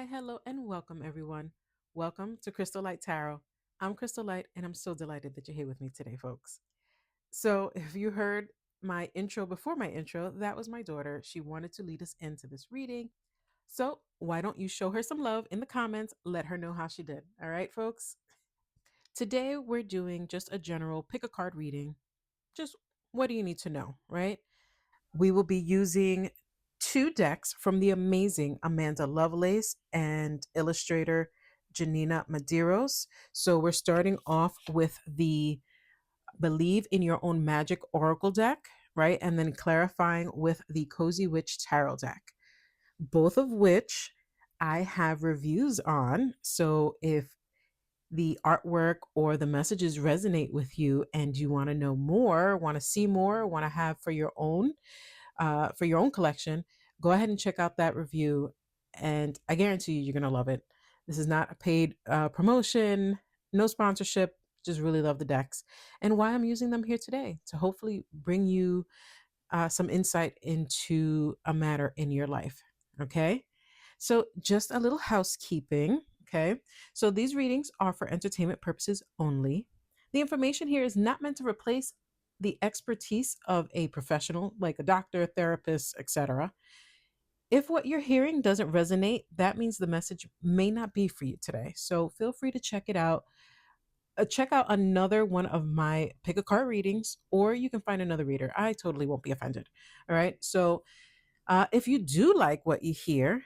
hello, and welcome everyone. Welcome to Krystal Light Tarot. I'm Krystal Light, and I'm so delighted that you're here with me today, folks. So, if you heard my intro before my intro, that was my daughter. She wanted to lead us into this reading. So, why don't you show her some love in the comments? Let her know how she did. All right, folks? Today, we're doing just a general pick a card reading. Just what do you need to know, right? We will be using two decks from the amazing Amanda Lovelace and illustrator Janina Medeiros. So we're starting off with the Believe in Your Own Magic Oracle deck, right? And then clarifying with the Cozy Witch Tarot deck, both of which I have reviews on. So if the artwork or the messages resonate with you and you want to know more, want to see more, want to have for your own collection, go ahead and check out that review. And I guarantee you, you're going to love it. This is not a paid promotion, no sponsorship. Just really love the decks and why I'm using them here today to hopefully bring you some insight into a matter in your life. Okay. So, just a little housekeeping. Okay. So, these readings are for entertainment purposes only. The information here is not meant to replace the expertise of a professional like a doctor, therapist, etc. If what you're hearing doesn't resonate, that means the message may not be for you today. So, feel free to check it out. Check out another one of my pick a card readings, or you can find another reader. I totally won't be offended. All right. So, if you do like what you hear,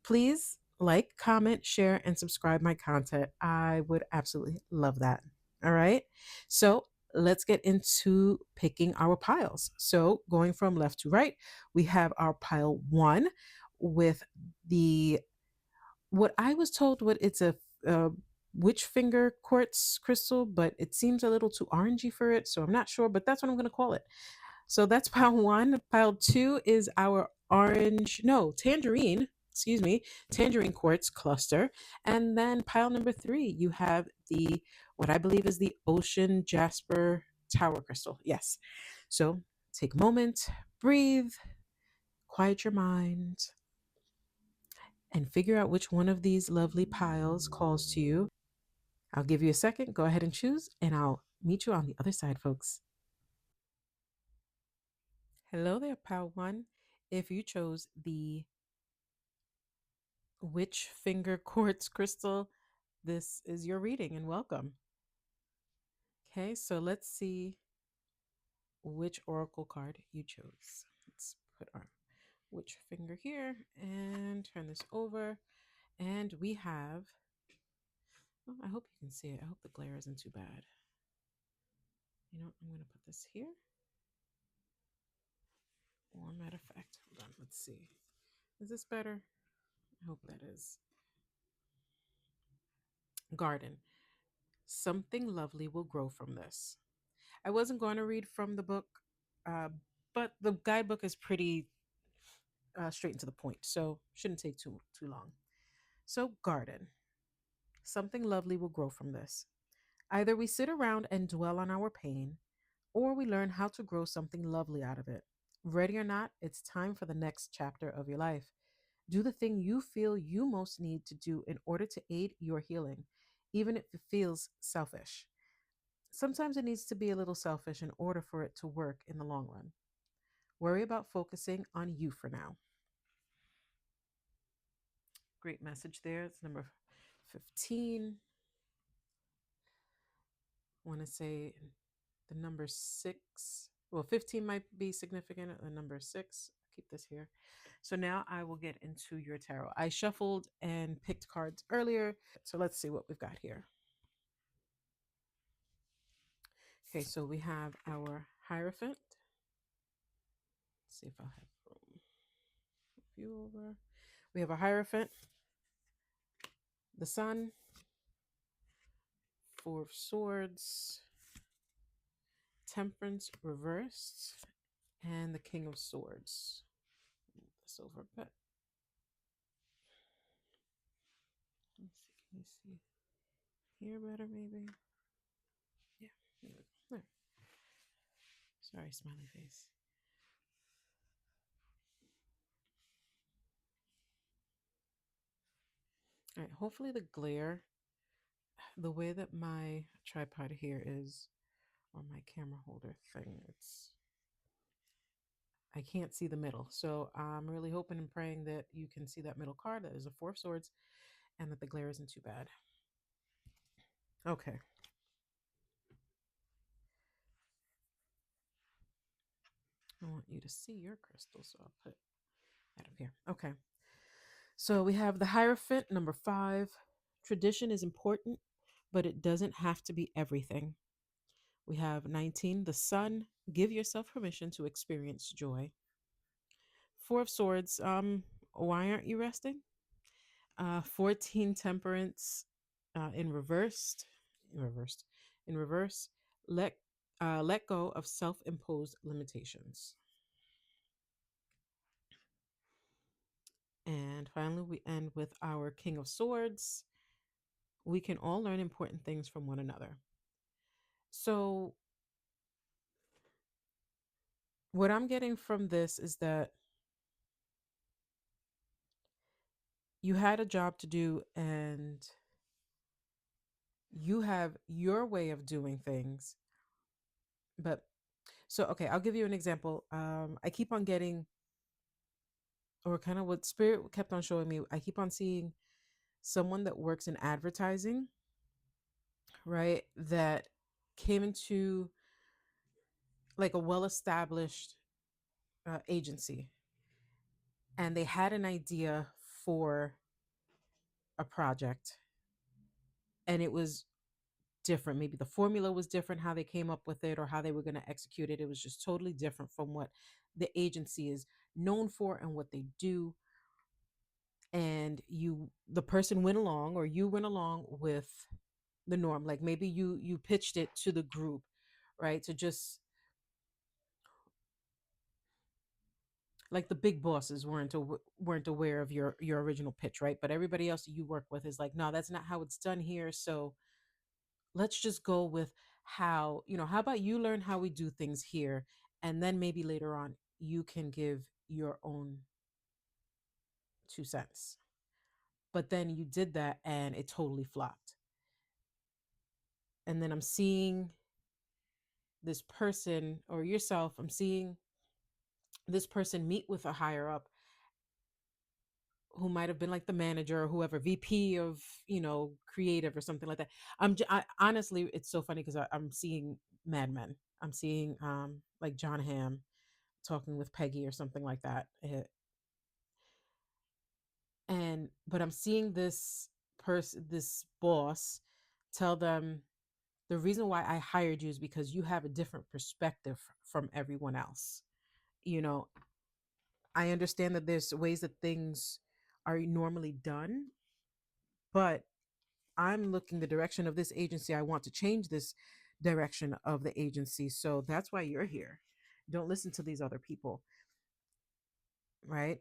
please like, comment, share, and subscribe my content. I would absolutely love that. All right. So let's get into picking our piles. So going from left to right, we have our pile one with the what I was told what it's a witch finger quartz crystal, but it seems a little too orangey for it. So I'm not sure, but that's what I'm going to call it. So that's pile one. Pile two is our tangerine quartz cluster. And then pile number three, you have the, what I believe is the ocean jasper tower crystal. Yes. So take a moment, breathe, quiet your mind, and figure out which one of these lovely piles calls to you. I'll give you a second. Go ahead and choose, and I'll meet you on the other side, folks. Hello there, pile one. If you chose the Witch Finger Quartz Crystal, this is your reading and welcome. Okay, so let's see which oracle card you chose. Let's put our witch finger here and turn this over. And we have, oh, I hope you can see it. I hope the glare isn't too bad. You know, I'm going to put this here. Or matter of fact, hold on, let's see. Is this better? I hope that is. Garden. Something lovely will grow from this. I wasn't going to read from the book, uh, but the guidebook is pretty straight and to the point, so shouldn't take too long. So, garden. Something lovely will grow from this. Either we sit around and dwell on our pain, or we learn how to grow something lovely out of it. Ready or not, it's time for the next chapter of your life. Do the thing you feel you most need to do in order to aid your healing, even if it feels selfish. Sometimes it needs to be a little selfish in order for it to work in the long run. Worry about focusing on you for now. Great message there. It's number 15. I want to say the number 6. Well, 15 might be significant. The number 6. Keep this here. So now I will get into your tarot. I shuffled and picked cards earlier. So let's see what we've got here. Okay, so we have our Hierophant. Let's see if I'll have room. View over. We have a Hierophant, the Sun, Four of Swords, Temperance reversed, and the King of Swords. Move this over a bit. Let's see, can you see here better maybe? Yeah, there we go. There. Sorry, smiley face. All right, hopefully the glare, the way that my tripod here is, or my camera holder thing, I can't see the middle. So I'm really hoping and praying that you can see that middle card. That is a Four of Swords, and that the glare isn't too bad. Okay. I want you to see your crystal, so I'll put that up here. Okay. So we have the Hierophant, number 5. Tradition is important, but it doesn't have to be everything. We have 19, the Sun. Give yourself permission to experience joy. Four of Swords. Why aren't you resting? 14, Temperance. In reversed, in reverse. Let let go of self-imposed limitations. And finally, we end with our King of Swords. We can all learn important things from one another. So, what I'm getting from this is that you had a job to do and you have your way of doing things. But so, okay, I'll give you an example. I keep on getting, or kind of what Spirit kept on showing me, I keep on seeing someone that works in advertising, right? That came into like a well established agency, and they had an idea for a project, and it was different. Maybe the formula was different, how they came up with it or how they were going to execute it. It was just totally different from what the agency is known for and what they do. And the person went along, or you went along with the norm. Like maybe you pitched it to the group, right? To just like the big bosses weren't aware of your original pitch, right? But everybody else that you work with is like, no, that's not how it's done here. So let's just go with how, how about you learn how we do things here, and then maybe later on you can give your own 2 cents. But then you did that and it totally flopped. And then I'm seeing this person, or yourself, I'm seeing this person meet with a higher up who might have been like the manager or whoever, VP of, creative or something like that. Honestly, it's so funny because I'm seeing Mad Men. I'm seeing like John Hamm talking with Peggy or something like that. And but I'm seeing this boss tell them, the reason why I hired you is because you have a different perspective from everyone else. You know, I understand that there's ways that things are normally done, but I'm looking the direction of this agency. I want to change this direction of the agency. So that's why you're here. Don't listen to these other people, right?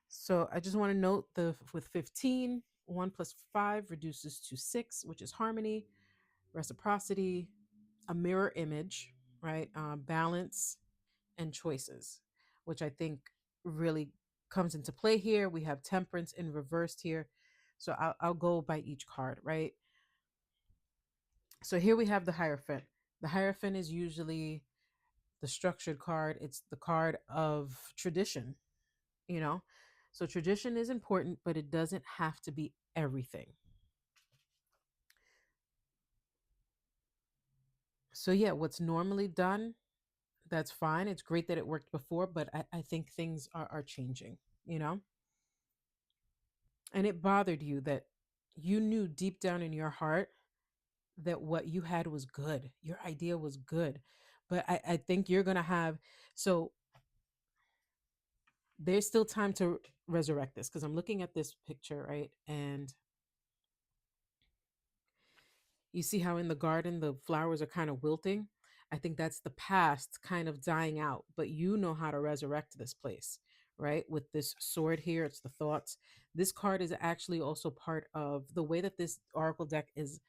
So I just want to note the with 15, 1 plus 5 reduces to 6, which is harmony, reciprocity, a mirror image, right? Balance and choices, which I think really comes into play here. We have temperance in reversed here. So I'll go by each card, right? So here we have the Hierophant. The Hierophant is usually the structured card, it's the card of tradition, you know? So tradition is important, but it doesn't have to be everything. So yeah, what's normally done, that's fine. It's great that it worked before, but I think things are changing, you know? And it bothered you that you knew deep down in your heart that what you had was good. Your idea was good. But I think you're going to have, so there's still time to resurrect this, because I'm looking at this picture, right? And you see how in the garden the flowers are kind of wilting. I think that's the past kind of dying out, but you know how to resurrect this place, right? With this sword here, it's the thoughts. This card is actually also part of the way that this oracle deck is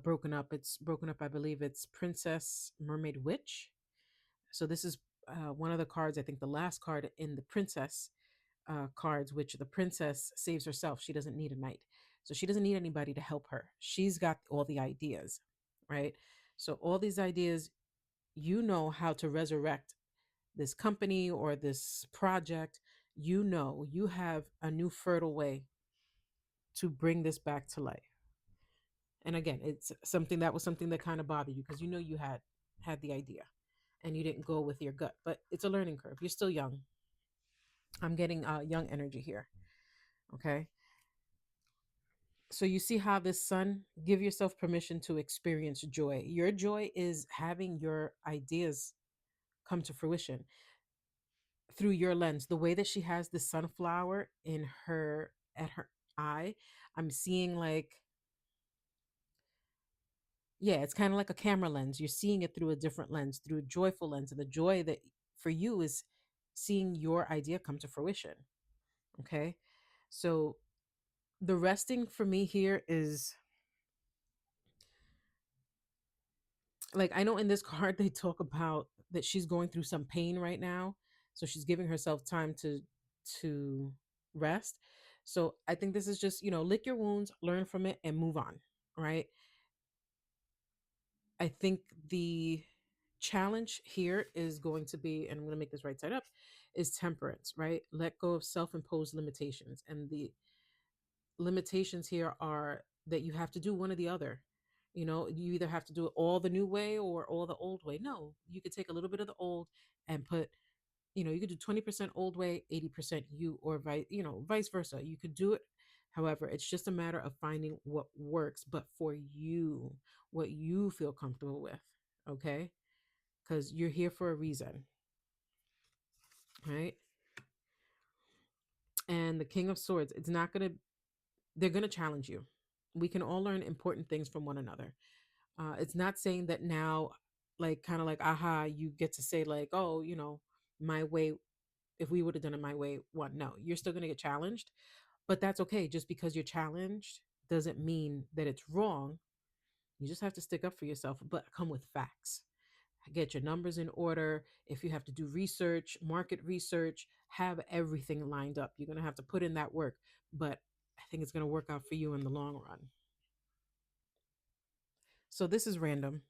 broken up. It's broken up, I believe it's Princess, Mermaid, Witch. So this is one of the cards, I think the last card in the princess cards, which the princess saves herself. She doesn't need a knight. So she doesn't need anybody to help her. She's got all the ideas, right? So all these ideas, you know how to resurrect this company or this project. You know, you have a new fertile way to bring this back to life. And again, it's something that kind of bothered you because you know you had the idea and you didn't go with your gut, but it's a learning curve. You're still young. I'm getting young energy here. Okay. So you see how this sun, give yourself permission to experience joy. Your joy is having your ideas come to fruition through your lens. The way that she has the sunflower in her at her eye, I'm seeing like, yeah, it's kind of like a camera lens. You're seeing it through a different lens, through a joyful lens. And the joy that for you is seeing your idea come to fruition. Okay. So the resting for me here is like, I know in this card they talk about that she's going through some pain right now. So she's giving herself time to rest. So I think this is just, lick your wounds, learn from it, and move on. Right. I think the challenge here is going to be, and I'm going to make this right side up, is temperance, right? Let go of self imposed limitations. And the limitations here are that you have to do one or the other. You either have to do it all the new way or all the old way. No, you could take a little bit of the old and put, you could do 20% old way, 80% you, or vice versa. You could do it. However, it's just a matter of finding what works, but for you, what you feel comfortable with. Okay. Because you're here for a reason, right? And the King of Swords, they're going to challenge you. We can all learn important things from one another. It's not saying that now, like, kind of like, aha, you get to say, like, oh, my way, if we would have done it my way, what? No, you're still going to get challenged, but that's okay. Just because you're challenged doesn't mean that it's wrong. You just have to stick up for yourself, but come with facts. Get your numbers in order. If you have to do research, market research, have everything lined up. You're going to have to put in that work, but I think it's going to work out for you in the long run. So this is random.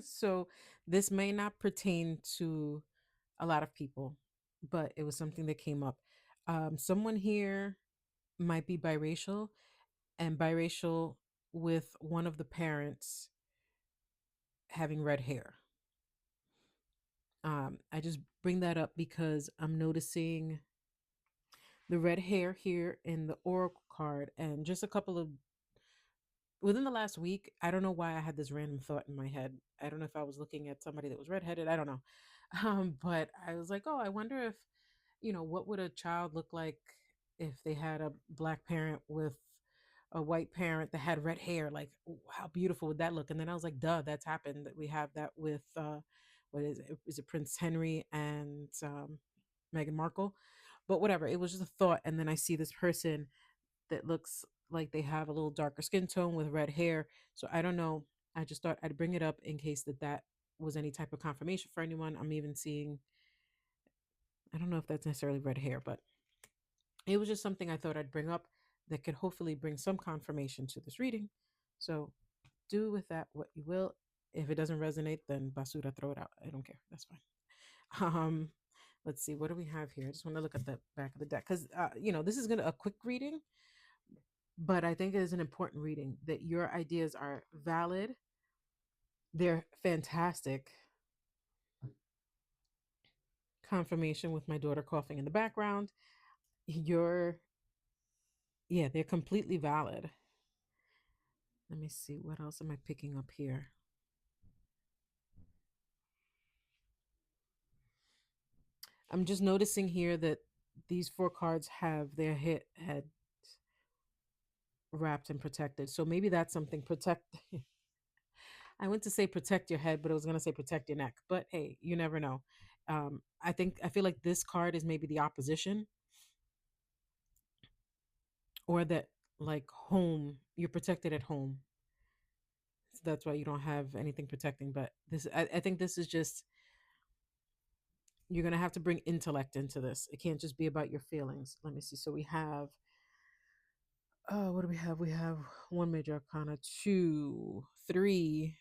So this may not pertain to a lot of people, but it was something that came up. Someone here might be biracial and biracial with one of the parents having red hair. I just bring that up because I'm noticing the red hair here in the oracle card, and just a couple of within the last week. I don't know why I had this random thought in my head. I don't know if I was looking at somebody that was redheaded. I don't know. But I was like, oh, I wonder if, what would a child look like if they had a black parent with a white parent that had red hair? Like, how beautiful would that look? And then I was like, duh, that's happened. That we have that with what is it? Is it Prince Henry and Meghan Markle? But whatever. It was just a thought, and then I see this person that looks like they have a little darker skin tone with red hair. So I don't know. I just thought I'd bring it up in case that was any type of confirmation for anyone. I'm even seeing, I don't know if that's necessarily red hair, but it was just something I thought I'd bring up that could hopefully bring some confirmation to this reading. So do with that what you will. If it doesn't resonate, then basura, throw it out. I don't care. That's fine. Um, let's see. What do we have here? I just want to look at the back of the deck because, this is a quick reading, but I think it is an important reading that your ideas are valid. They're fantastic. Confirmation with my daughter coughing in the background. You're, yeah, they're completely valid. Let me see. What else am I picking up here? I'm just noticing here that these four cards have their head wrapped and protected. So maybe that's something protect. I went to say protect your head, but I was going to say protect your neck. But hey, you never know. I feel like this card is maybe the opposition, or that, like, home, you're protected at home. So that's why you don't have anything protecting. But I think this is just You're going to have to bring intellect into this. It can't just be about your feelings. Let me see. So we have, oh, what do we have? We have one major arcana, two, three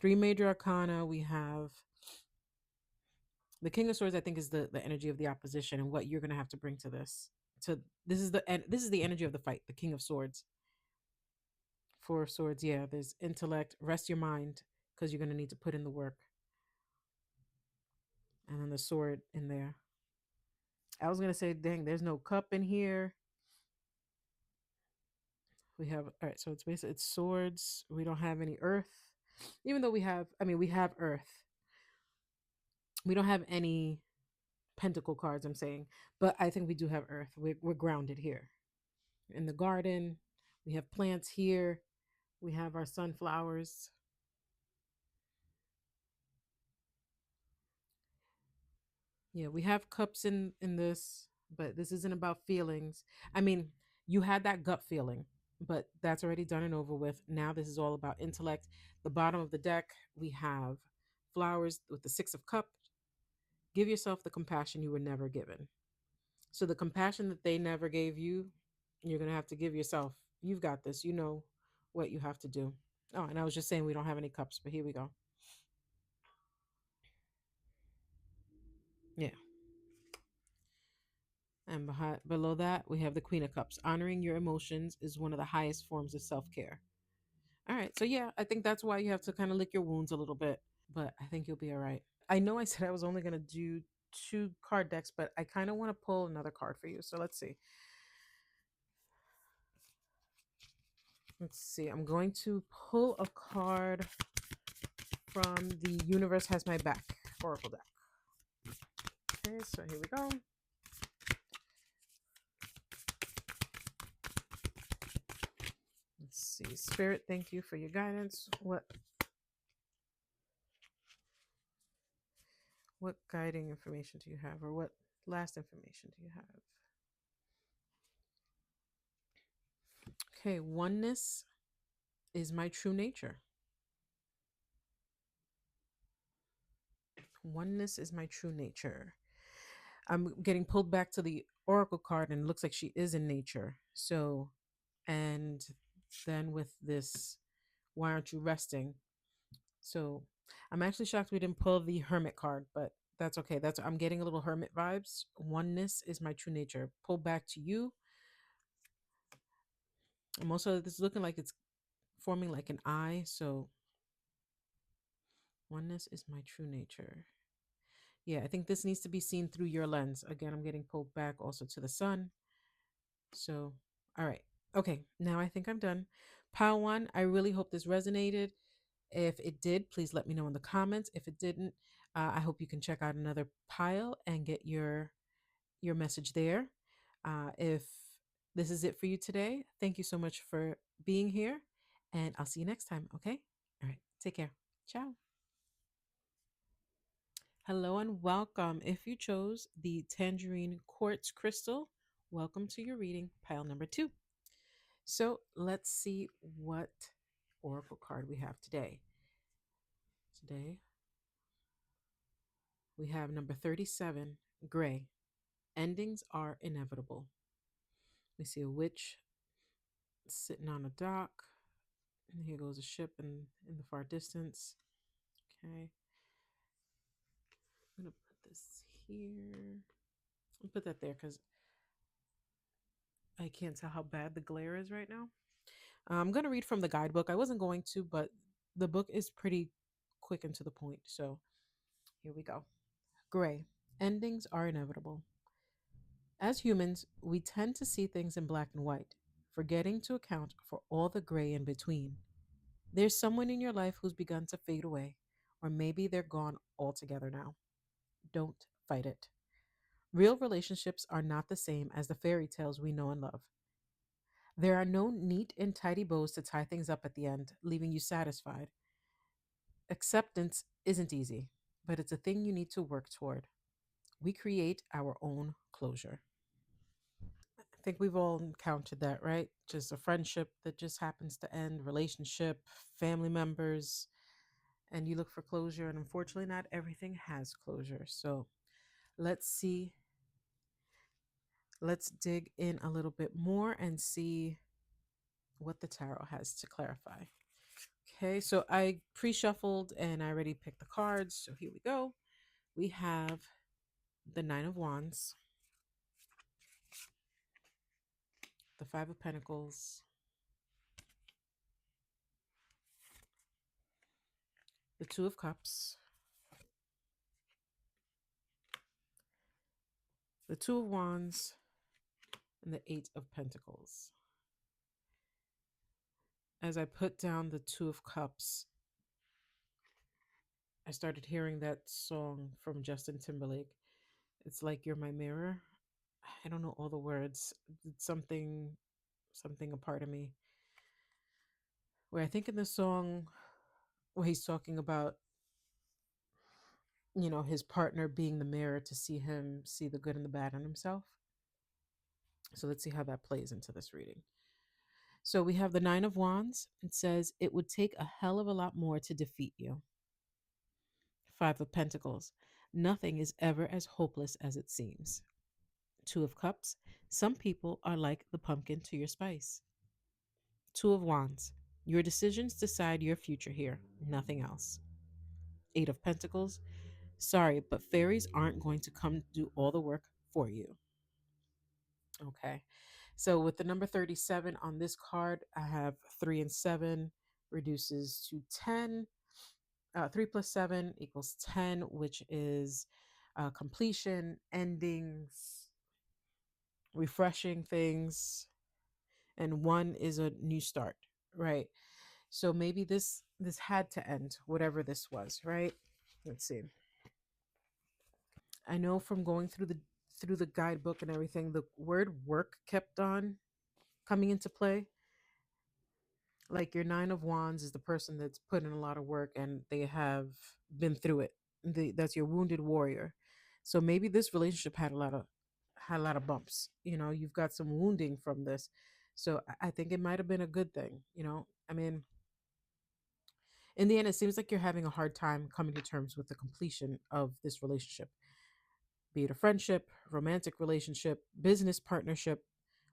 major arcana. We have the King of Swords. I think is the energy of the opposition and what you're going to have to bring to this. So this is the energy of the fight. The King of Swords. Four of Swords. Yeah, there's intellect. Rest your mind because you're going to need to put in the work. And then the sword in there. I was going to say, dang, there's no cup in here. We have, all right, so it's basically it's swords. We don't have any earth, even though we have, I mean, we have earth. We don't have any pentacle cards, I'm saying, but I think we do have earth. We're grounded here in the garden. We have plants here. We have our sunflowers. Yeah, we have cups in this, but this isn't about feelings. I mean, you had that gut feeling, but that's already done and over with. Now this is all about intellect. The bottom of the deck, we have flowers with the 6 of Cups. Give yourself the compassion you were never given. So the compassion that they never gave you, you're going to have to give yourself. You've got this. You know what you have to do. Oh, and I was just saying we don't have any cups, but here we go. Yeah. And below that, we have the Queen of Cups. Honoring your emotions is one of the highest forms of self care. All right. So, yeah, I think that's why you have to kind of lick your wounds a little bit, but I think you'll be all right. I know I said I was only going to do 2 card decks, but I kind of want to pull another card for you. So, let's see. Let's see. I'm going to pull a card from the Universe Has My Back Oracle deck. Okay. So, here we go. Let's see. Spirit, thank you for your guidance. What guiding information do you have, or what last information do you have? Okay, oneness is my true nature. Oneness is my true nature. I'm getting pulled back to the oracle card, and it looks like she is in nature. So, and then with this, why aren't you resting? So, I'm actually shocked we didn't pull the hermit card, but that's okay. I'm getting a little hermit vibes. Oneness is my true nature. Pull back to you. I'm also, this is looking like it's forming like an eye. So, oneness is my true nature. Yeah, I think this needs to be seen through your lens. Again, I'm getting pulled back also to the sun. So, all right. Okay, now I think I'm done. Pile one, I really hope this resonated. If it did, please let me know in the comments. If it didn't, I hope you can check out another pile and get your message there. If this is it for you today, thank you so much for being here, and I'll see you next time. Okay. All right. Take care. Ciao. Hello and welcome. If you chose the Tangerine Quartz Crystal, welcome to your reading, pile number 2. So let's see what oracle card we have today. Today we have number 37, Gray. Endings are inevitable. We see a witch sitting on a dock. And here goes a ship in the far distance. Okay. I'm going to put this here. I'll put that there because I can't tell how bad the glare is right now. I'm going to read from the guidebook. I wasn't going to, but the book is pretty quick and to the point. So here we go. Gray. Endings are inevitable. As humans, we tend to see things in black and white, forgetting to account for all the gray in between. There's someone in your life who's begun to fade away, or maybe they're gone altogether now. Don't fight it. Real relationships are not the same as the fairy tales we know and love. There are no neat and tidy bows to tie things up at the end, leaving you satisfied. Acceptance isn't easy, but it's a thing you need to work toward. We create our own closure. I think we've all encountered that, right? Just a friendship that just happens to end, relationship, family members, and you look for closure, and unfortunately not everything has closure. So let's see, let's dig in a little bit more and see what the tarot has to clarify. Okay, so I pre-shuffled and I already picked the cards, so here we go. We have the Nine of Wands, the Five of Pentacles, the Two of Cups, the Two of Wands, and the Eight of Pentacles. As I put down the Two of Cups, I started hearing that song from Justin Timberlake. It's like you're my mirror. I don't know all the words. It's something a part of me. Where I think in the song where he's talking about, his partner being the mirror to see him see the good and the bad in himself. So let's see how that plays into this reading. So we have the Nine of Wands. It says, it would take a hell of a lot more to defeat you. Five of Pentacles. Nothing is ever as hopeless as it seems. Two of Cups. Some people are like the pumpkin to your spice. Two of Wands. Your decisions decide your future here, nothing else. Eight of Pentacles. Sorry, but fairies aren't going to come do all the work for you. Okay. So with the number 37 on this card, I have 3 and 7 reduces to 10. 3 plus 7 equals 10, which is completion, endings, refreshing things, and 1 is a new start, right? So maybe this had to end, whatever this was, right? Let's see. I know from going through the guidebook and everything, the word work kept on coming into play. Like your Nine of Wands is the person that's put in a lot of work and they have been through it. That's your wounded warrior. So maybe this relationship had a lot of bumps. You've got some wounding from this. So I think it might have been a good thing. I mean, in the end, it seems like you're having a hard time coming to terms with the completion of this relationship, be it a friendship, romantic relationship, business partnership,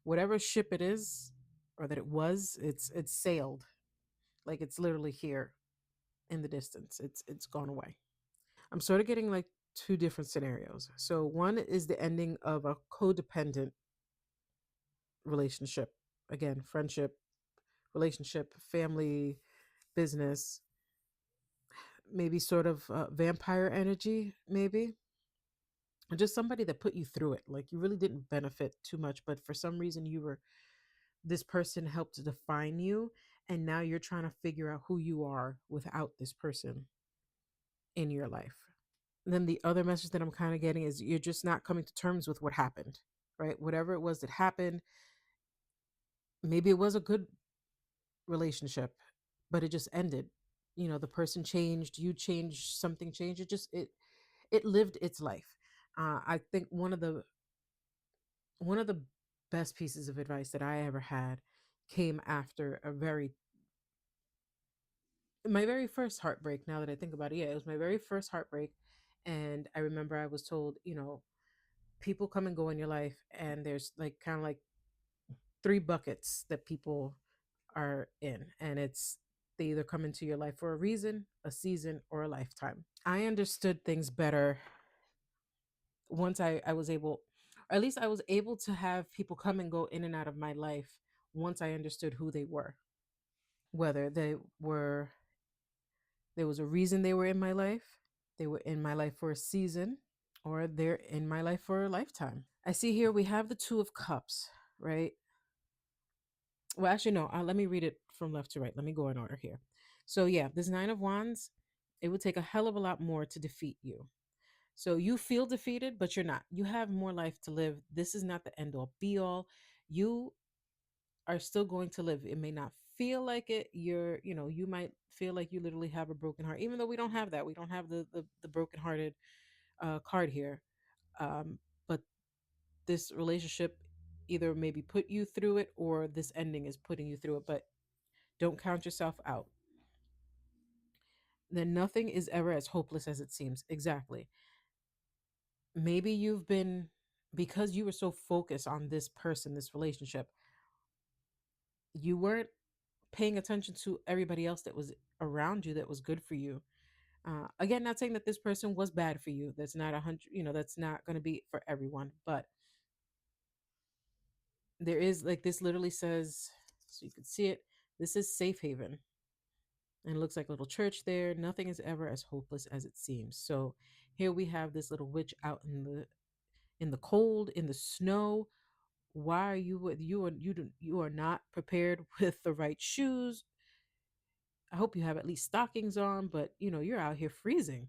whatever ship it is or that it was, it's sailed. Like it's literally here in the distance. It's gone away. I'm sort of getting like two different scenarios. So one is the ending of a codependent relationship. Again, friendship, relationship, family, business, maybe sort of vampire energy, maybe. Just somebody that put you through it. Like you really didn't benefit too much, but for some reason this person helped to define you, and now you're trying to figure out who you are without this person in your life. Then the other message that I'm kind of getting is you're just not coming to terms with what happened, right? Whatever it was that happened, maybe it was a good relationship, but it just ended. The person changed, you changed, something changed. It lived its life. I think one of the best pieces of advice that I ever had came after my very first heartbreak. Now that I think about it, yeah, it was my very first heartbreak. And I remember I was told, people come and go in your life, and there's like kind of like three buckets that people are in, and it's they either come into your life for a reason, a season, or a lifetime. I understood things better once I was able, or at least I was able to have people come and go in and out of my life once I understood who they were, whether there was a reason they were in my life, they were in my life for a season, or they're in my life for a lifetime. I see here we have the Two of Cups, right? Well, actually, no. Let me read it from left to right. Let me go in order here. So, yeah, this Nine of Wands, it would take a hell of a lot more to defeat you. So, you feel defeated, but you're not. You have more life to live. This is not the end all be all. You are still going to live. It may not feel like it. You might feel like you literally have a broken heart, even though we don't have that. We don't have the brokenhearted card here. But this relationship either maybe put you through it, or this ending is putting you through it. But don't count yourself out. then nothing is ever as hopeless as it seems. Exactly. Maybe you've been, because you were so focused on this person, this relationship, you weren't paying attention to everybody else that was around you that was good for you. Again, not saying that this person was bad for you. That's not 100, that's not going to be for everyone. But there is, like, this literally says, so you can see it, this is safe haven. And it looks like a little church there. Nothing is ever as hopeless as it seems. So here we have this little witch out in the cold, in the snow. Why are you with you are not prepared with the right shoes? I hope you have at least stockings on, but you're out here freezing.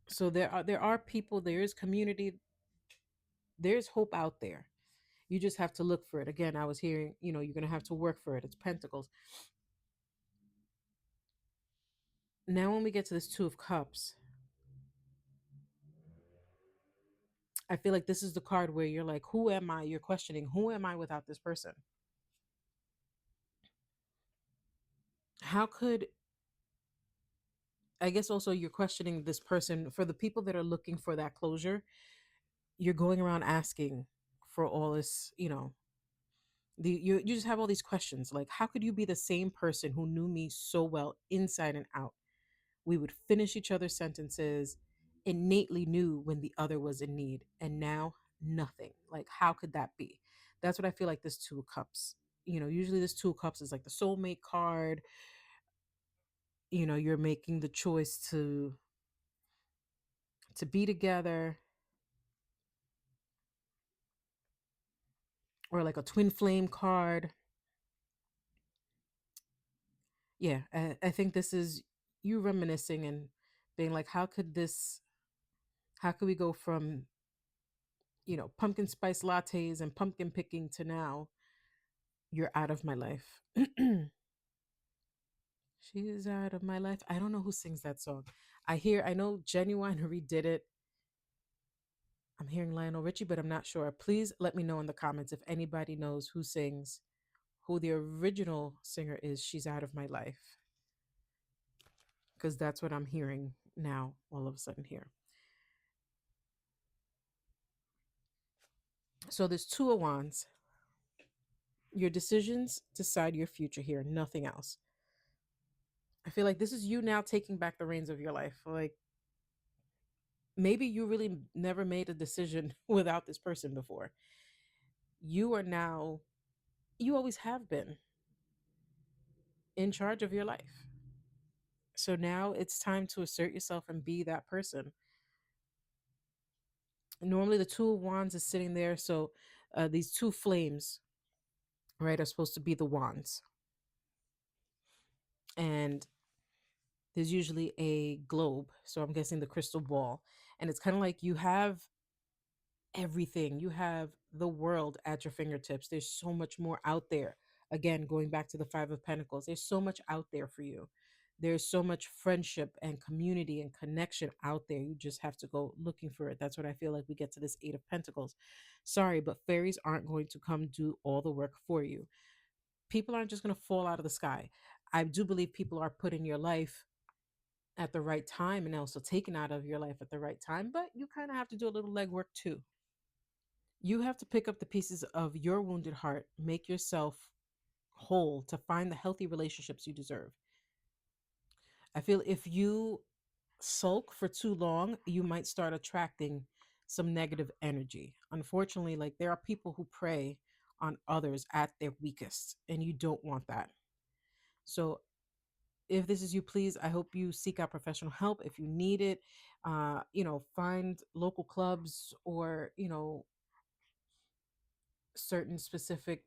So there are people, there is community, there's hope out there. You just have to look for it. Again, I was hearing, you're gonna have to work for it. It's Pentacles. Now when we get to this Two of Cups, I feel like this is the card where you're like, who am I? You're questioning, who am I without this person? How could, I guess also you're questioning this person. For the people that are looking for that closure, you're going around asking for all this, you just have all these questions, like, how could you be the same person who knew me so well inside and out? We would finish each other's sentences, innately knew when the other was in need, and now nothing. Like, how could that be? That's what I feel like this Two of Cups. Usually this Two of Cups is like the soulmate card. You're making the choice to be together, or like a twin flame card. Yeah, I think this is you reminiscing and being like, how could we go from pumpkin spice lattes and pumpkin picking to now you're out of my life. She's out of my life. I don't know who sings that song. I know Genuine redid it. I'm hearing Lionel Richie, but I'm not sure. Please let me know in the comments if anybody knows who sings, who the original singer is. She's out of my life. Because that's what I'm hearing now, all of a sudden here. So there's Two of Wands. Your decisions decide your future here, nothing else. I feel like this is you now taking back the reins of your life. Like, maybe you really never made a decision without this person before. You are now, you always have been in charge of your life. So now it's time to assert yourself and be that person. Normally, the Two of Wands is sitting there. So these two flames, right, are supposed to be the wands. And there's usually a globe. So I'm guessing the crystal ball. And it's kind of like you have everything. You have the world at your fingertips. There's so much more out there. Again, going back to the Five of Pentacles, there's so much out there for you. There's so much friendship and community and connection out there. You just have to go looking for it. That's what I feel like we get to this Eight of Pentacles. Sorry, but fairies aren't going to come do all the work for you. People aren't just going to fall out of the sky. I do believe people are put in your life at the right time and also taken out of your life at the right time, but you kind of have to do a little legwork too. You have to pick up the pieces of your wounded heart, make yourself whole to find the healthy relationships you deserve. I feel if you sulk for too long, you might start attracting some negative energy. Unfortunately, like, there are people who prey on others at their weakest, and you don't want that. So if this is you, please, I hope you seek out professional help if you need it. Find local clubs, or certain specific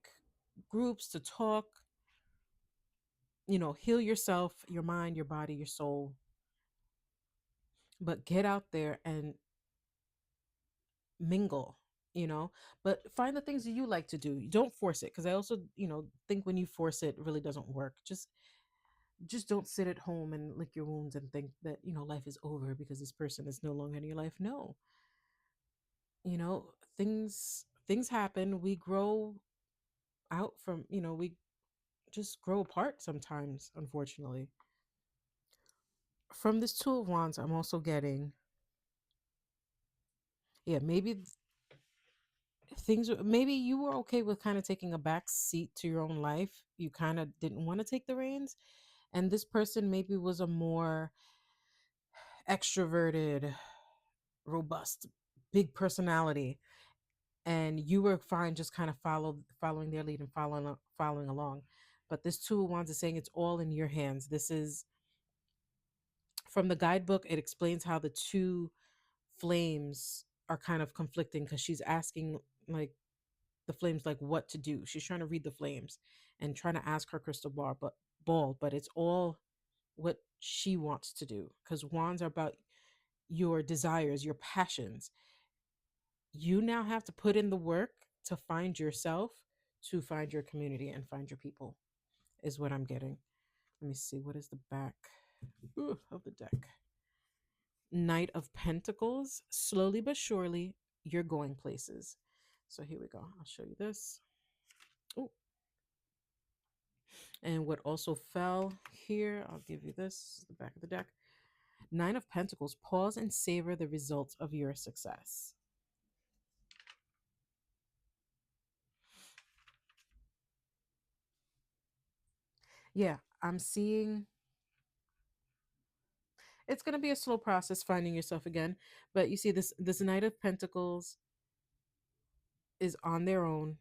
groups to talk. Heal yourself, your mind, your body, your soul, but get out there and mingle, but find the things that you like to do. Don't force it, because I also, think when you force it, it really doesn't work. Just don't sit at home and lick your wounds and think that, life is over because this person is no longer in your life. No, things happen. We grow out from, we just grow apart sometimes, unfortunately. From this Two of Wands, I'm also getting, yeah, maybe maybe you were okay with kind of taking a back seat to your own life. You kind of didn't want to take the reins. And this person maybe was a more extroverted, robust, big personality. And you were fine just kind of following their lead and following along. But this Two of Wands is saying it's all in your hands. This is from the guidebook. It explains how the two flames are kind of conflicting because she's asking like the flames like what to do. She's trying to read the flames and trying to ask her crystal ball, but it's all what she wants to do because wands are about your desires, your passions. You now have to put in the work to find yourself, to find your community and find your people, is what I'm getting. Let me see, what is the back of the deck? Knight of Pentacles. Slowly but surely, you're going places. So here we go. I'll show you this. Oh, and what also fell here, I'll give you this, the back of the deck. Nine of Pentacles. Pause and savor the results of your success. Yeah, I'm seeing it's going to be a slow process finding yourself again, but you see this Knight of Pentacles is on their own.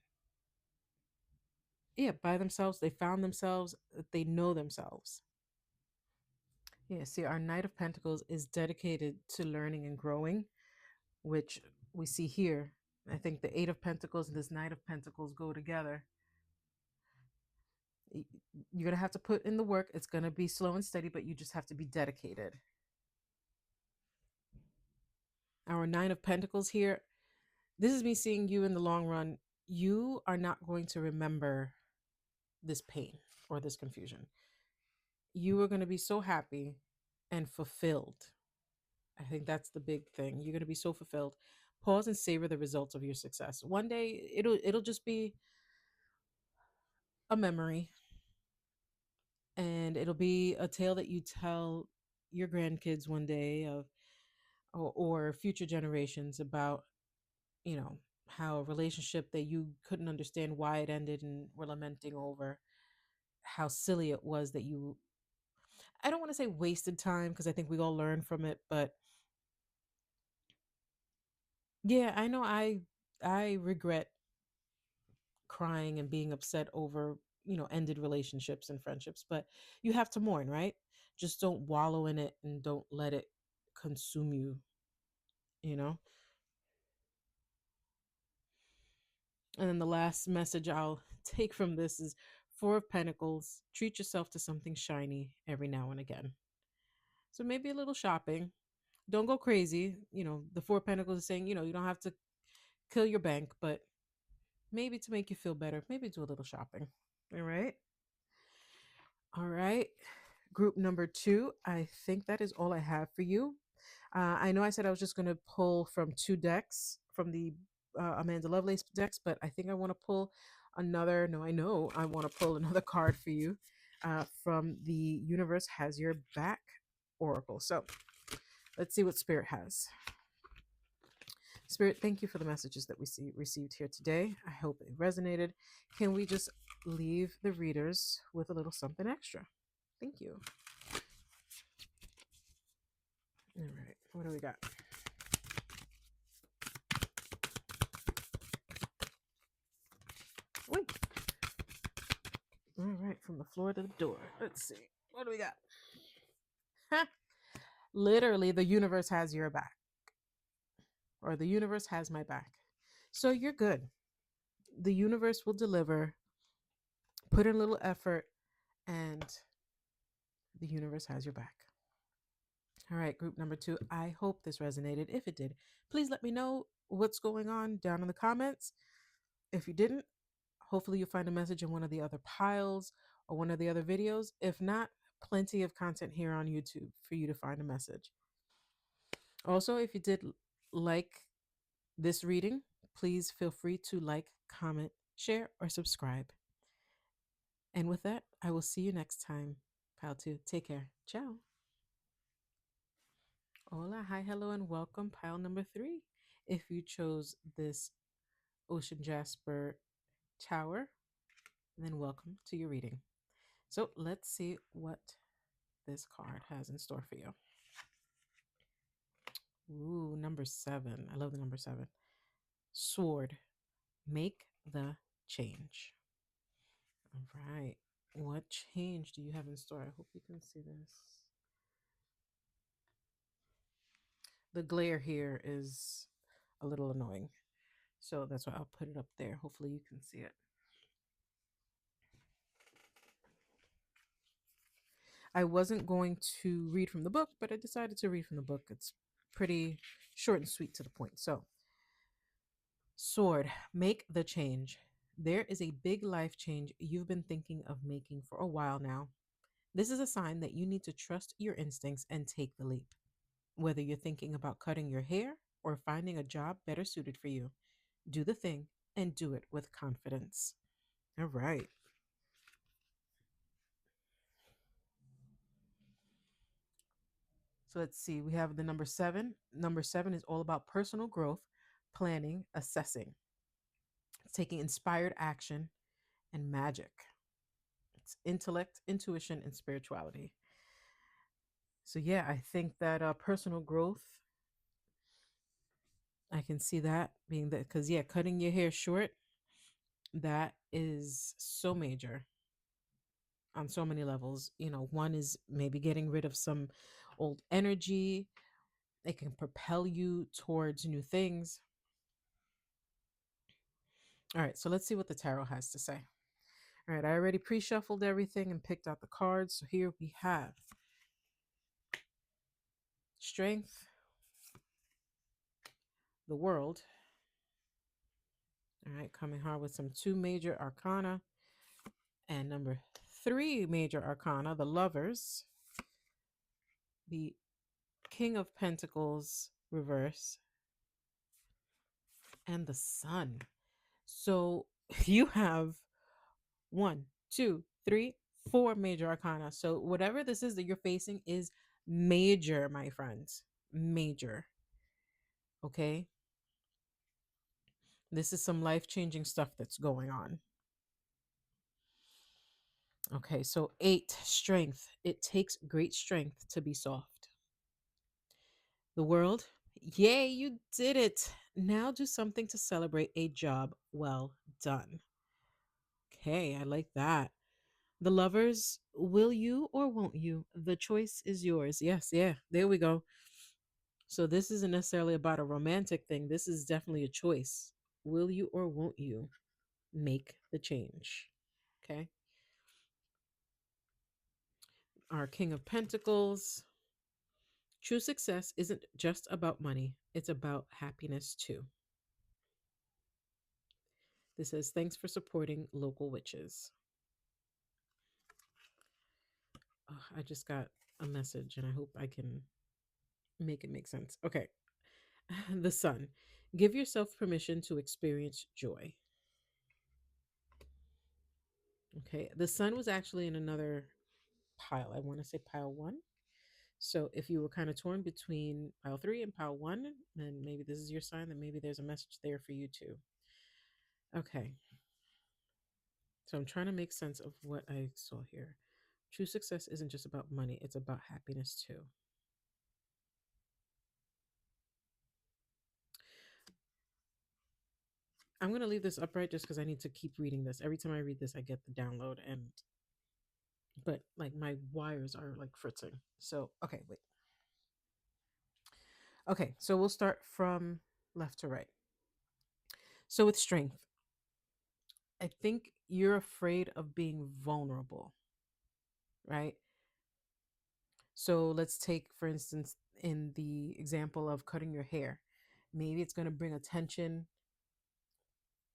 Yeah, by themselves. They found themselves. They know themselves. Yeah, see, our Knight of Pentacles is dedicated to learning and growing, which we see here. I think the Eight of Pentacles and this Knight of Pentacles go together. You're going to have to put in the work. It's going to be slow and steady, but you just have to be dedicated. Our Nine of Pentacles here, this is me seeing you in the long run. You are not going to remember this pain or this confusion. You are going to be so happy and fulfilled. I think that's the big thing. You're going to be so fulfilled. Pause and savor the results of your success. One day it'll just be a memory, and it'll be a tale that you tell your grandkids one day of or future generations about, you know, how a relationship that you couldn't understand why it ended and were lamenting over, how silly it was that you, I don't want to say wasted time because I think we all learn from it, but yeah, I know I regret crying and being upset over, you know, ended relationships and friendships, but you have to mourn, right? Just don't wallow in it and don't let it consume you, you know? And then the last message I'll take from this is Four of Pentacles. Treat yourself to something shiny every now and again. So maybe a little shopping. Don't go crazy. You know, the Four of Pentacles is saying, you know, you don't have to kill your bank, but maybe to make you feel better, maybe do a little shopping. All right. All right. Group number two. I think that is all I have for you. I know I said I was just going to pull from two decks from the Amanda Lovelace decks, but I think I want to pull another. No, I know I want to pull another card for you from the Universe Has Your Back Oracle. So let's see what Spirit has. Spirit, thank you for the messages that we received here today. I hope it resonated. Can we just leave the readers with a little something extra? Thank you. All right, what do we got? Wait. All right, from the floor to the door. Let's see. What do we got? Literally, the universe has your back, or the universe has my back. So you're good. The universe will deliver. Put in a little effort, and the universe has your back. All right, group number two. I hope this resonated. If it did, please let me know what's going on down in the comments. If you didn't, hopefully you'll find a message in one of the other piles or one of the other videos. If not, plenty of content here on YouTube for you to find a message. Also, if you did like this reading, please feel free to like, comment, share, or subscribe. And with that, I will see you next time. Pile 2. Take care. Ciao. Hola, hi, hello, and welcome. Pile number 3. If you chose this Ocean Jasper Tower, then welcome to your reading. So let's see what this card has in store for you. Ooh, number 7. I love the number 7. Sword. Make the change. All right. What change do you have in store? I hope you can see this. The glare here is a little annoying. So that's why I'll put it up there. Hopefully you can see it. I wasn't going to read from the book, but I decided to read from the book. It's pretty short and sweet to the point. So, sword, make the change. There is a big life change you've been thinking of making for a while now. This is a sign that you need to trust your instincts and take the leap. Whether you're thinking about cutting your hair or finding a job better suited for you, do the thing and do it with confidence. All right. So let's see. We have the number 7. Number 7 is all about personal growth, planning, assessing. It's taking inspired action and magic. It's intellect, intuition, and spirituality. So yeah, I think that personal growth, I can see that being that, because yeah, cutting your hair short, that is so major on so many levels. One is maybe getting rid of some old energy. It can propel you towards new things. All right, so let's see what the tarot has to say. All right, I already pre shuffled everything and picked out the cards. So here we have Strength, the World. All right, coming hard with some 2 major arcana. And number 3 major arcana, the Lovers, the King of Pentacles reverse, and the Sun. So you have 1, 2, 3, 4 major arcana. So whatever this is that you're facing is major, my friends. Major. Okay. This is some life changing stuff that's going on. Okay. So 8, strength. It takes great strength to be soft. The World. Yay, you did it. Now do something to celebrate a job well done. Okay. I like that. The Lovers, will you or won't you? The choice is yours. Yes, yeah, there we go. So this isn't necessarily about a romantic thing. This is definitely a choice. Will you or won't you make the change? Okay. Our King of Pentacles. True success isn't just about money, it's about happiness too. This says, thanks for supporting local witches. Oh, I just got a message and I hope I can make it make sense. Okay. The Sun. Give yourself permission to experience joy. Okay. The Sun was actually in another pile. I want to say pile 1. So if you were kind of torn between pile 3 and pile 1, then maybe this is your sign, that maybe there's a message there for you too. Okay. So I'm trying to make sense of what I saw here. True success isn't just about money, it's about happiness too. I'm going to leave this upright just because I need to keep reading this. Every time I read this, I get the download, but like my wires are like fritzing. So, okay, wait. Okay, so we'll start from left to right. So with strength, I think you're afraid of being vulnerable, right? So let's take, for instance, in the example of cutting your hair. Maybe it's going to bring attention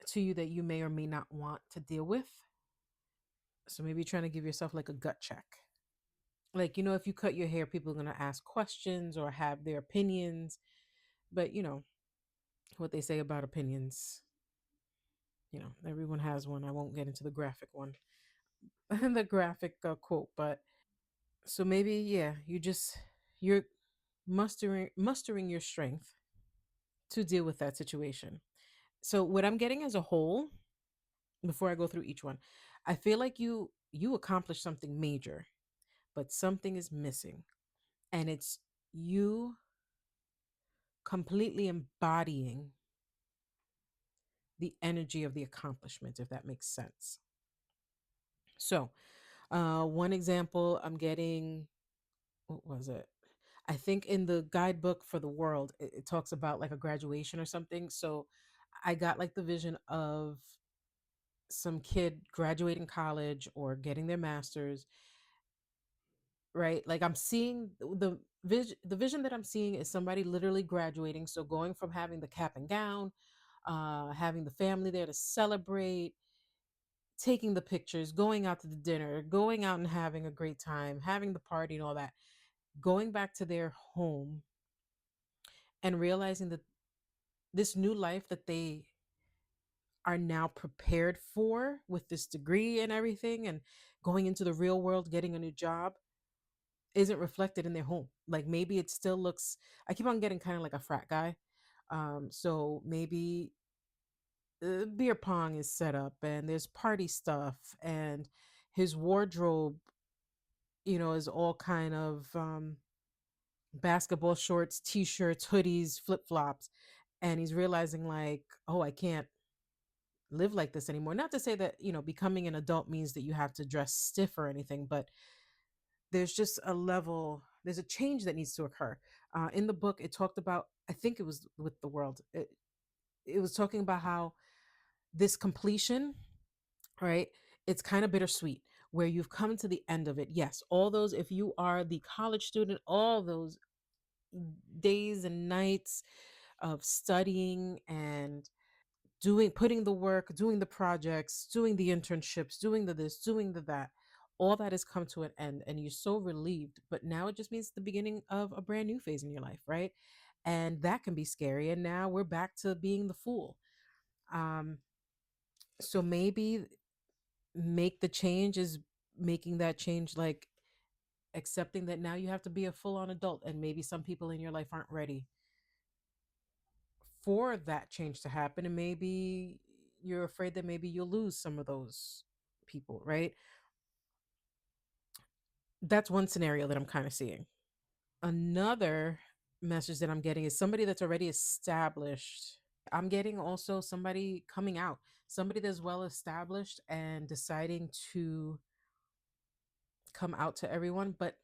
to you that you may or may not want to deal with. So maybe you're trying to give yourself like a gut check. Like, if you cut your hair, people are going to ask questions or have their opinions. But, what they say about opinions, everyone has one. I won't get into the graphic one. the graphic quote, but so maybe yeah, you're mustering your strength to deal with that situation. So what I'm getting as a whole, before I go through each one, I feel like you accomplished something major, but something is missing, and it's you completely embodying the energy of the accomplishment, if that makes sense. So, one example I'm getting, what was it? I think in the guidebook for the world, it talks about like a graduation or something. So, I got like the vision of some kid graduating college or getting their master's, right? Like I'm seeing the vision that I'm seeing is somebody literally graduating. So going from having the cap and gown, having the family there to celebrate, taking the pictures, going out to the dinner, going out and having a great time, having the party and all that, going back to their home and realizing that this new life that they are now prepared for with this degree and everything and going into the real world, getting a new job isn't reflected in their home. Like maybe it still looks, I keep on getting kind of like a frat guy. So maybe beer pong is set up and there's party stuff and his wardrobe, is all kind of basketball shorts, t-shirts, hoodies, flip-flops. And he's realizing like, oh, I can't live like this anymore. Not to say that, becoming an adult means that you have to dress stiff or anything, but there's just there's a change that needs to occur. In the book, it talked about, I think it was with the world, it was talking about how this completion, right? It's kind of bittersweet where you've come to the end of it. Yes, all those, if you are the college student, all those days and nights of studying and putting the work, doing the projects, doing the internships, doing the this, doing the that, all that has come to an end and you're so relieved. But now it just means the beginning of a brand new phase in your life, right? And that can be scary. And now we're back to being the fool. Um, so maybe make the change is making that change, like accepting that now you have to be a full on adult, and maybe some people in your life aren't ready for that change to happen. And maybe you're afraid that maybe you'll lose some of those people, right? That's one scenario that I'm kind of seeing. Another message that I'm getting is somebody that's already established. I'm getting also somebody coming out, somebody that's well established and deciding to come out to everyone. But,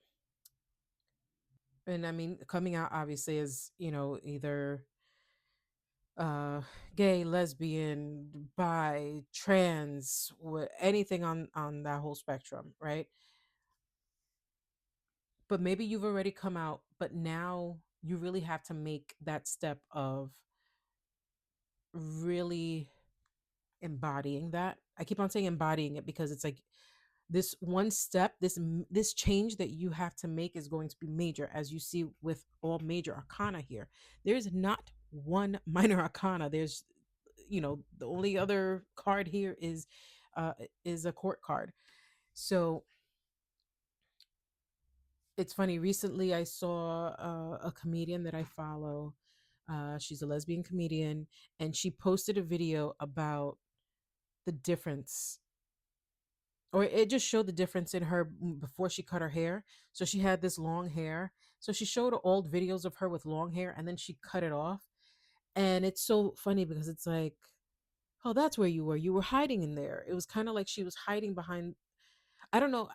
and I mean, coming out obviously is, either uh gay, lesbian, bi, trans, anything on that whole spectrum, right? But maybe you've already come out, but now you really have to make that step of really embodying that. I keep on saying embodying it because it's like this one step, this change that you have to make is going to be major, as you see with all major arcana here. There's not one minor arcana. There's, the only other card here uh is a court card. So it's funny, recently I saw a comedian that I follow. She's a lesbian comedian, and she posted a video about the difference, or it just showed the difference in her before she cut her hair. So she had this long hair. So she showed old videos of her with long hair and then she cut it off. And it's so funny because it's like, oh, that's where you were. You were hiding in there. It was kind of like she was hiding behind, I don't know.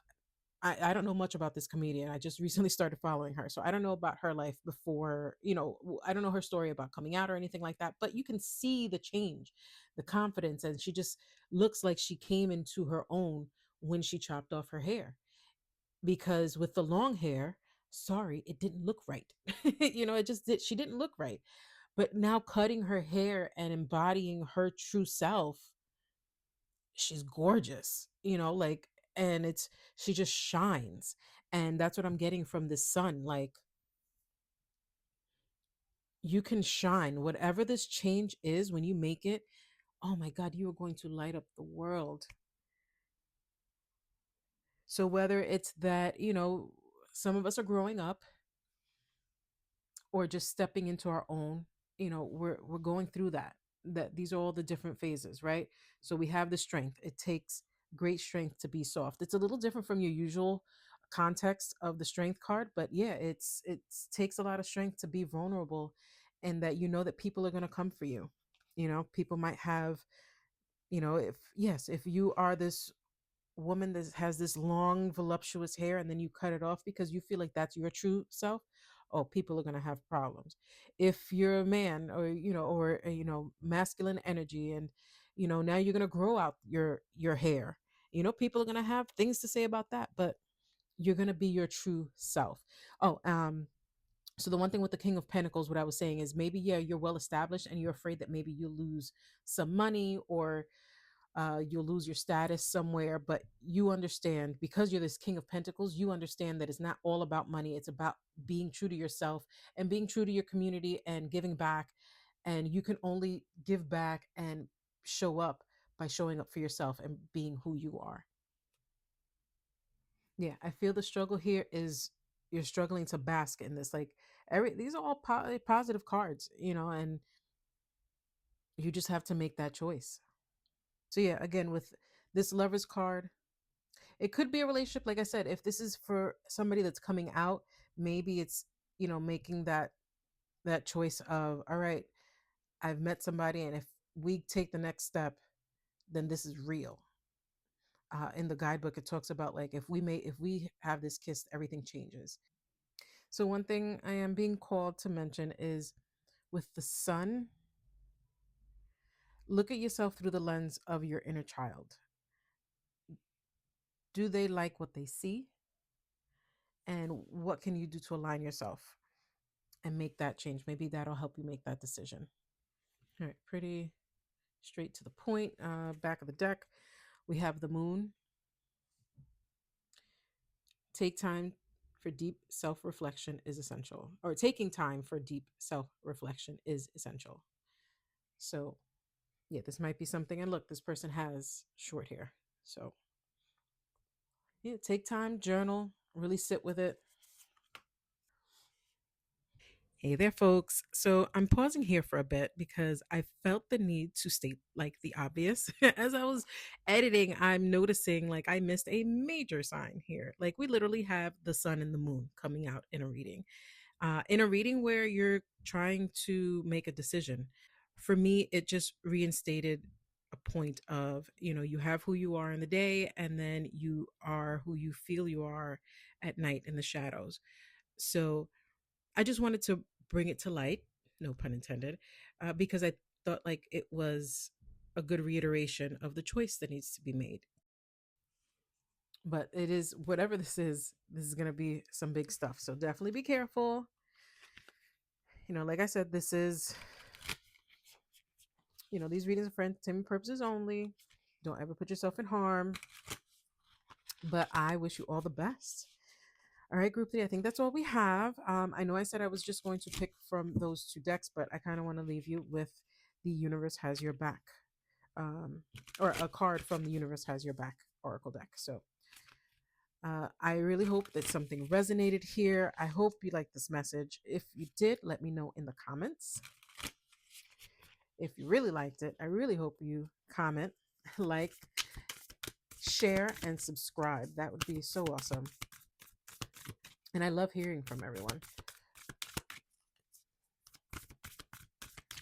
I don't know much about this comedian. I just recently started following her. So I don't know about her life before, I don't know her story about coming out or anything like that. But you can see the change, the confidence. And she just looks like she came into her own when she chopped off her hair. Because with the long hair, sorry, it didn't look right. It just did. She didn't look right. But now cutting her hair and embodying her true self, she's gorgeous, like, and she just shines. And that's what I'm getting from this sun. Like, you can shine whatever this change is when you make it. Oh my God, you are going to light up the world. So whether it's that, some of us are growing up or just stepping into our own, we're going through that these are all the different phases, right? So we have the strength. It takes great strength to be soft. It's a little different from your usual context of the strength card, but yeah, it takes a lot of strength to be vulnerable, and that that people are going to come for you. People might have, if yes, if you are this woman that has this long voluptuous hair and then you cut it off because you feel like that's your true self, oh, people are going to have problems. If you're a man, or masculine energy, and now you're going to grow out your hair, people are going to have things to say about that, but you're going to be your true self. Oh, so the one thing with the King of Pentacles, what I was saying is, maybe, yeah, you're well established and you're afraid that maybe you lose some money, or you'll lose your status somewhere, but you understand, because you're this King of Pentacles, you understand that it's not all about money. It's about being true to yourself and being true to your community and giving back. And you can only give back and show up by showing up for yourself and being who you are. Yeah, I feel the struggle here is you're struggling to bask in this. Like, these are all positive cards, and you just have to make that choice. So yeah, again, with this Lovers card, it could be a relationship. Like I said, if this is for somebody that's coming out, maybe it's, making that choice of, all right, I've met somebody, and if we take the next step, then this is real. In the guidebook, it talks about, like, if we have this kiss, everything changes. So one thing I am being called to mention is, with the sun, look at yourself through the lens of your inner child. Do they like what they see? And what can you do to align yourself and make that change? Maybe that'll help you make that decision. All right, pretty straight to the point. Back of the deck, we have the moon. Take time for deep self reflection is essential, or taking time for deep self reflection is essential. So, yeah, this might be something. And look, this person has short hair. So, yeah, take time, journal, really sit with it. Hey there, folks. So I'm pausing here for a bit because I felt the need to state, like, the obvious. As I was editing, I'm noticing, like, I missed a major sign here. Like, we literally have the sun and the moon coming out in a reading. In a reading where you're trying to make a decision. For me, it just reinstated a point of, you have who you are in the day, and then you are who you feel you are at night in the shadows. So I just wanted to bring it to light, no pun intended, because I thought, like, it was a good reiteration of the choice that needs to be made. But it is, whatever this is going to be some big stuff. So definitely be careful. Like I said, this is, these readings are for entertainment purposes only. Don't ever put yourself in harm. But I wish you all the best. All right, group three, I think that's all we have. I know I said I was just going to pick from those two decks, but I kind of want to leave you with the Universe Has Your Back, or a card from the Universe Has Your Back Oracle deck. So I really hope that something resonated here. I hope you liked this message. If you did, let me know in the comments. If you really liked it, I really hope you comment, like, share, and subscribe. That would be so awesome. And I love hearing from everyone.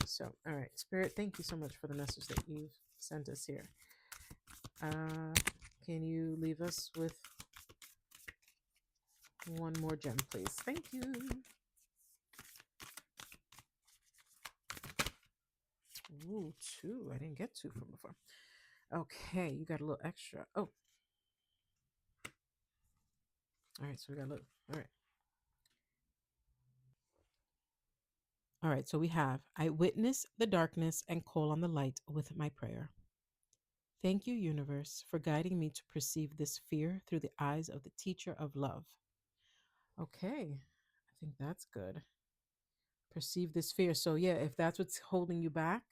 So, all right, Spirit, thank you so much for the message that you've sent us here. Can you leave us with one more gem, please? Thank you. Ooh, two. I didn't get two from before. Okay, you got a little extra. Oh. All right, so we got a little. All right. All right, so we have, I witness the darkness and call on the light with my prayer. Thank you, universe, for guiding me to perceive this fear through the eyes of the teacher of love. Okay, I think that's good. Perceive this fear. So, yeah, if that's what's holding you back,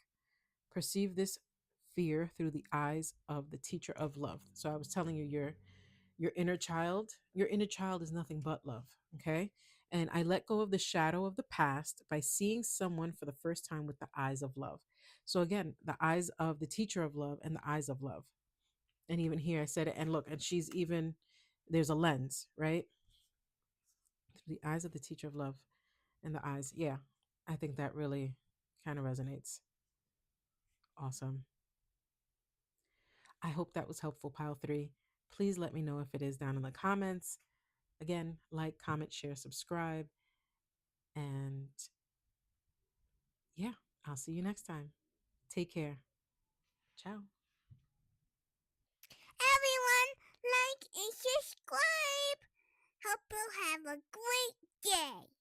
perceive this fear through the eyes of the teacher of love. So I was telling you, your inner child is nothing but love. Okay. And I let go of the shadow of the past by seeing someone for the first time with the eyes of love. So again, the eyes of the teacher of love and the eyes of love. And even here I said it, and look, and she's even, there's a lens, right? The eyes of the teacher of love and the eyes. Yeah. I think that really kind of resonates. Awesome. I hope that was helpful, pile three. Please let me know if it is down in the comments. Again, like, comment, share, subscribe. And yeah, I'll see you next time. Take care. Ciao. Everyone, like and subscribe. Hope you have a great day.